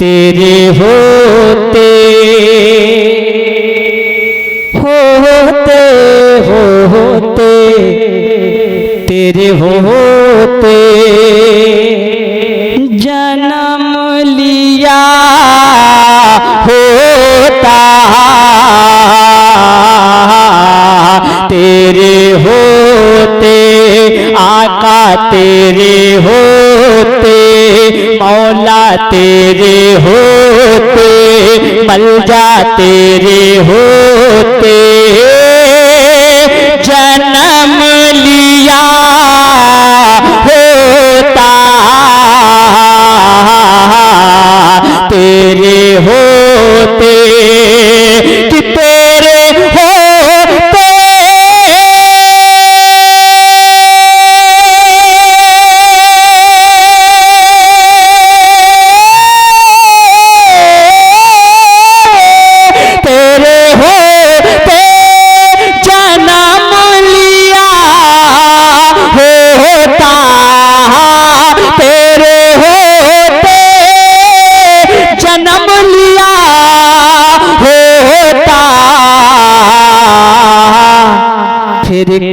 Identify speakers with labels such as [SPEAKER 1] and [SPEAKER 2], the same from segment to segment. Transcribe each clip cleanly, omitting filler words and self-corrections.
[SPEAKER 1] तेरे होते तेरे होते जन्म लिया होता, तेरे होते आका, तेरे होते मौला, तेरे होते मलजा, तेरे होते जन्म लिया होता, तेरे होते कि तेरे होते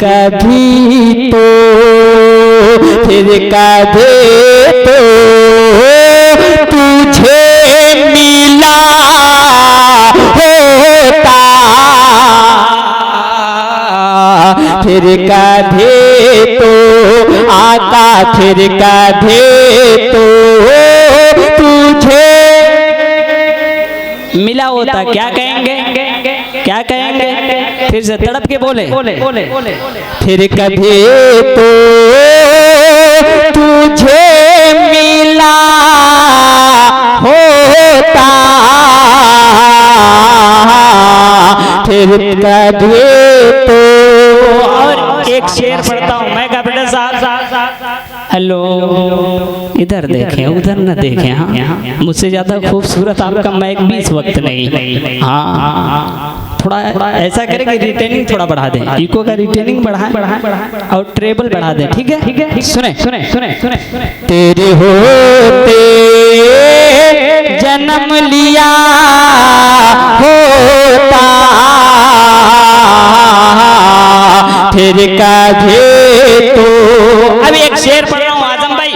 [SPEAKER 1] कभी तो फिर कभी तो तुझे मिला होता, फिर कभी तो आका, फिर कभी तो तुझे मिला होता। क्या कहेंगे, क्या कहेंगे? फिर से तड़प के बोले, फिर कभी तो तुझे मिला होता, फिर कभी तो। और एक शेर पढ़ता हूँ मैं कैप्टन साहब। हेलो, इधर देखें उधर न देखें। हाँ, मुझसे ज्यादा खूबसूरत आपका माइक भी इस वक्त नहीं। हाँ, थोड़ा ऐसा करें कि रिटेनिंग थोड़ा बढ़ा दें, इको का रिटेनिंग बढ़ाएं और ट्रेबल बढ़ा दें। ठीक है, ठीक है। सुने सुने सुने सुने तेरे होते जन्म लिया होता, फिर कभी तो। अभी एक शेर पढ़ रहा हूँ आजम भाई,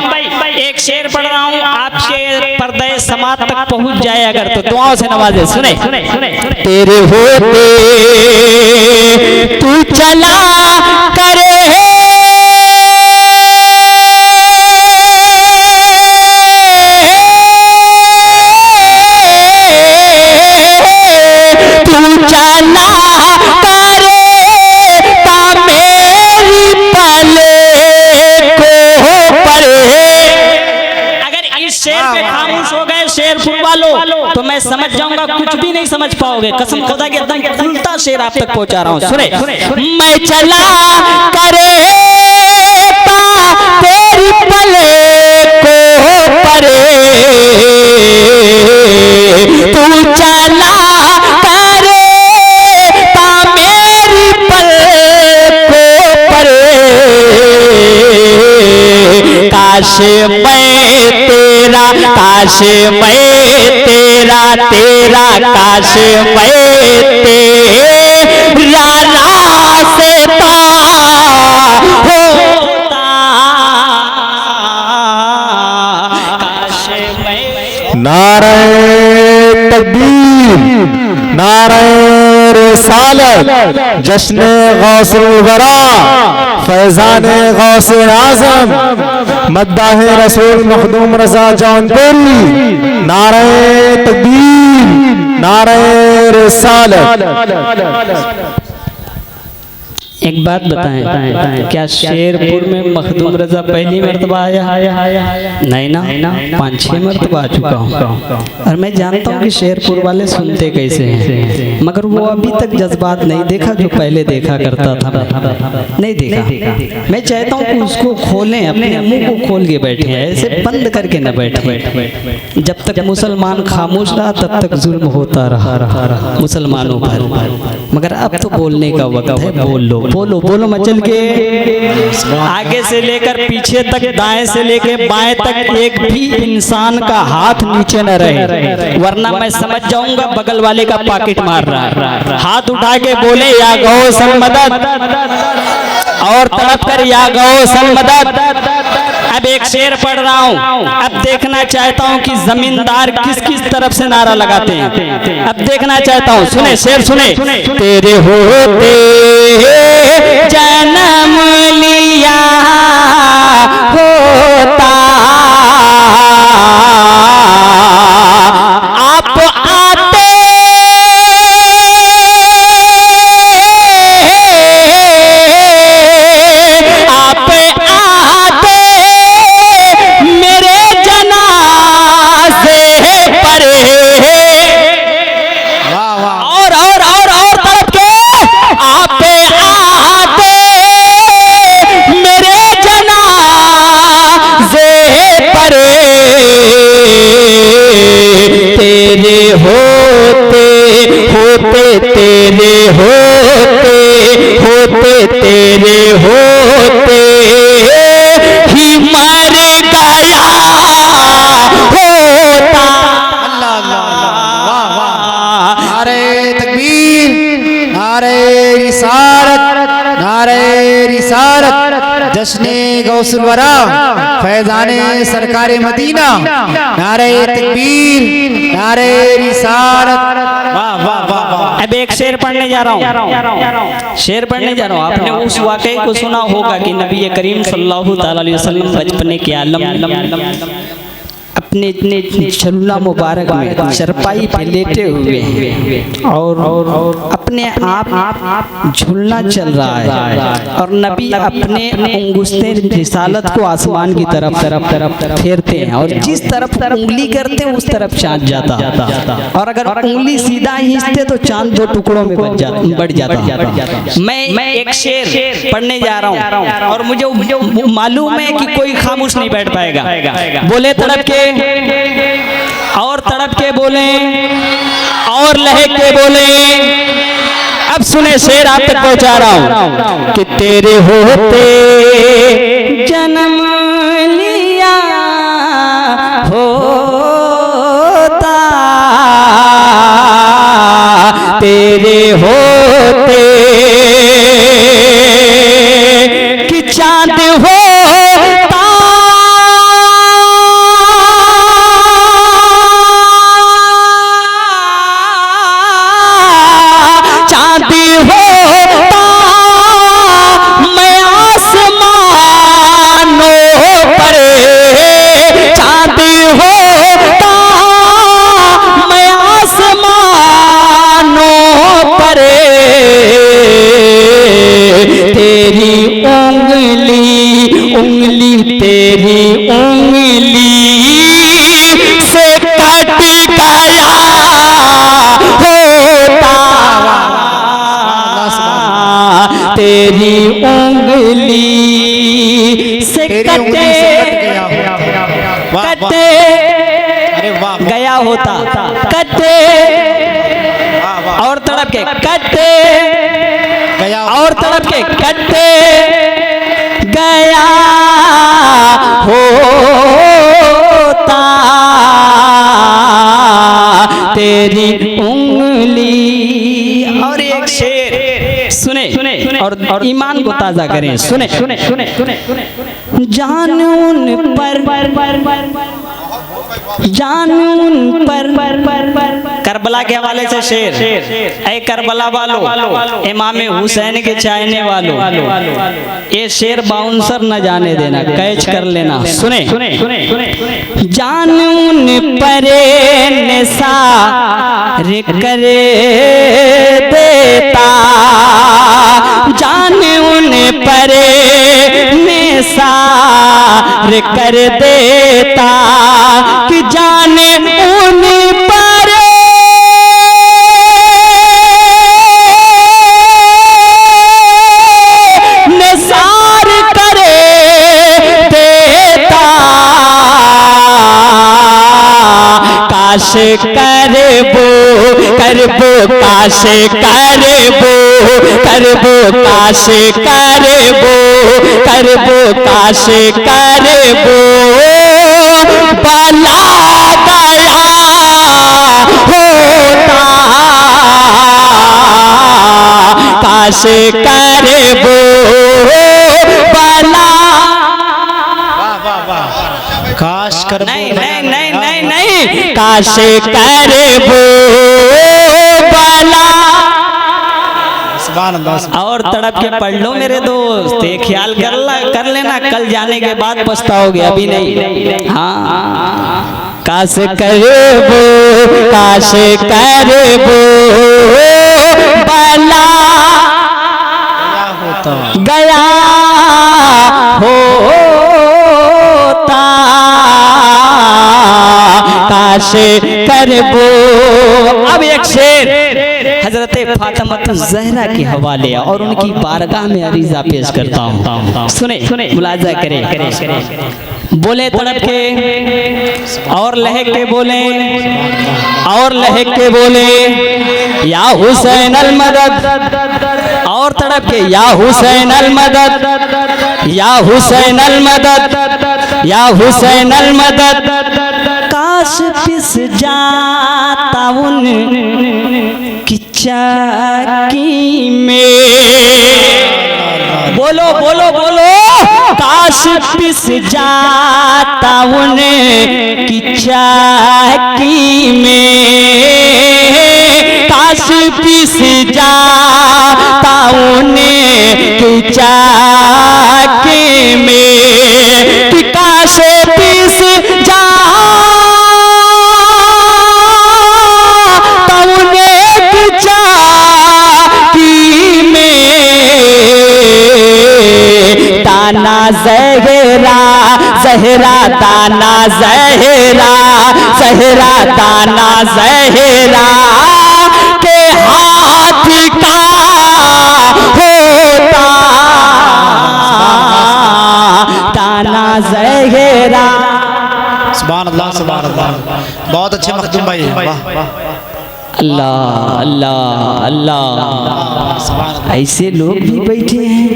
[SPEAKER 1] एक शेर पढ़ रहा हूँ, आपके पर्दे समात तक पहुंच जाए अगर तो दुआओं से नवाजे। सुने सुने सुने तेरे होते तू चला करे तो मैं समझ जाऊंगा, कुछ भी नहीं समझ पाओगे। कसम खुदा के एकदम उल्टा शेर आप तक पहुंचा रहा हूं। सुने, मैं चला करे तेरी पले को परे, तू चला करे मेरी पले को परे, काश मैं तेरा, काश मैं तेरा, तेरा काश मैं तेरा रास्ता होता, काश मैं। नारे तकबीर, नारे रिसालत, जश्न गौसुल वरा, फैजान गौसुल आज़म, मद्दाह रसूल मखदूम रज़ा जौनपुरी। नारे तकबीर, नारे रिसालत। एक बात बताएं, क्या शेरपुर में मखदूम रजा पहली मर्तबा आया? नहीं ना, 5-6 मर्तबा आ चुका हूँ। और मैं जानता हूँ कि शेरपुर वाले सुनते कैसे हैं, मगर वो अभी तक जज्बात नहीं देखा जो पहले देखा करता था। नहीं देखा। मैं चाहता हूँ कि उसको खोलें, अपने मुंह को खोल के बैठे, ऐसे बंद करके न बैठे। जब तक मुसलमान खामोश रहा तब तक जुल्म होता रहा मुसलमानों पर, मगर अब तो बोलने का वक्त है, बोल लो। बोलो बोलो मचल के। आगे से लेकर पीछे तक, दाएं से लेकर बाएं तक एक भी इंसान का हाथ नीचे न रहे, वरना मैं समझ जाऊंगा बगल वाले का पॉकेट मार रहा है। हाथ उठा के बोले या गौ सन मदद, और तड़प कर या गौ सन मदद। अब एक शेर पढ़ रहा हूँ, अब देखना चाहता हूँ कि जमींदार किस किस तरफ से नारा लगाते हैं। अब देखना चाहता हूँ, सुने शेर सुने। तेरे होते जन्म लिया होता, आप आते तेरे होते ही मर गया होता।
[SPEAKER 2] अल्लाह अल्लाह वाह वाह। नारे तकबीर, नारे रिसालत, नारे रिसालत, जश्ने गौसुल वरा, फैजाने सरकारे मदीना, नारे तकबीर, नारे रिसालत। वाह वाह वाह वाह।
[SPEAKER 1] अब एक शेर पढ़ने जा रहा हूँ, शेर पढ़ने जा रहा हूँ। आपने उस वाकये को सुना होगा कि नबी करीम सल्लल्लाहु अलैहि वसल्लम बचपने के आलम अपने इतने चलना मुबारक में चरपाई पे लेटे हुए हैं और अपने आप झूलना चल रहा है, और नबी अपने अंगुस्ते रिसालत को आसमान की तरफ फेरते हैं, और जिस तरफ उंगली करते हैं उस तरफ चांद जाता, और अगर उंगली सीधा खींचते तो चांद दो टुकड़ों में बढ़ जाता। मैं एक शेर पढ़ने जा रहा हूँ और मुझे मालूम है कि कोई खामोश नहीं बैठ पाएगा। बोले तड़प के और तड़प के बोले और लहक के बोले। अब सुने शेर आप तक पहुंचा रहा हूं कि तेरे होते जन्म लिया होता, तेरे होते कि चांद हो तेरी उंगली से कटे गया होता, कटे और तड़प के कटे और तड़प के कटे गया होता, तेरी उंगली। और एक शेर सुने और ईमान को ताजा करें। सुने जानून पर करबला के हवाले से शेर। ऐ करबला वालों, इमाम हुसैन के चाहने वालों, ये शेर बाउंसर न जाने देना, कैच कर लेना। सुने जानून परे निसार करे देता, जानून परे निसार कर देता, कि जाने उन पर निसार करे देता, काश करबो काश करबो करबो काश करबो करबो काश करबो बला गया होता काश करबो बला
[SPEAKER 2] काश कर
[SPEAKER 1] नहीं नहीं नहीं नहीं नहीं काश करबो बला और तड़प के पढ़ लो मेरे दोस्त, ये ख्याल कर लेना, कल जाने के बाद पछताओगे, अभी नहीं। हाँ काश करबो काश करबो बला गया होता काश करबो। अब एक शेर हजरत फातिमा ज़हरा के हवाले और उनकी बारगाह में अरीज़ा पेश करता हूँ, सुने मुलाजा करें। बोले तड़प के और लहक के बोले और लहक के बोले या हुसैन अल मदद, और तड़प के या हुसैन अल मदद या हुसैन अल मदद या हुसैन अल मदद काश पिस जाता उन की चाकी में। बोलो बोलो बोलो काश पिस जाता उन की चाकी में, काश पिस जाता उन की चाकी में, कि काश पिस जा दाना ज़हरा ज़हरा दाना ज़हरा ज़हरा दाना ज़हरा के हाथ का होता दाना ज़हरा।
[SPEAKER 2] सुभान अल्लाह सुभान अल्लाह, बहुत अच्छे मखदूम भाई, वाह
[SPEAKER 1] अल्लाह अल्लाह अल्लाह। ऐसे लोग भी बैठे हैं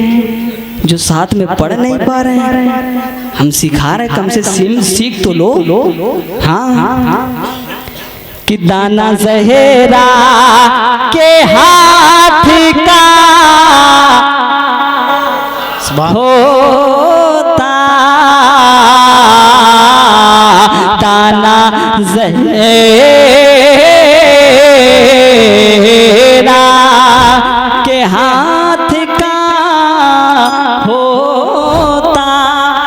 [SPEAKER 1] जो साथ में पढ़ नहीं पा रहे हैं, हम सिखा रहे, कम से सीख तो लो। हाँ कि दाना ज़हरा के हाथ का होता दाना ज़हरा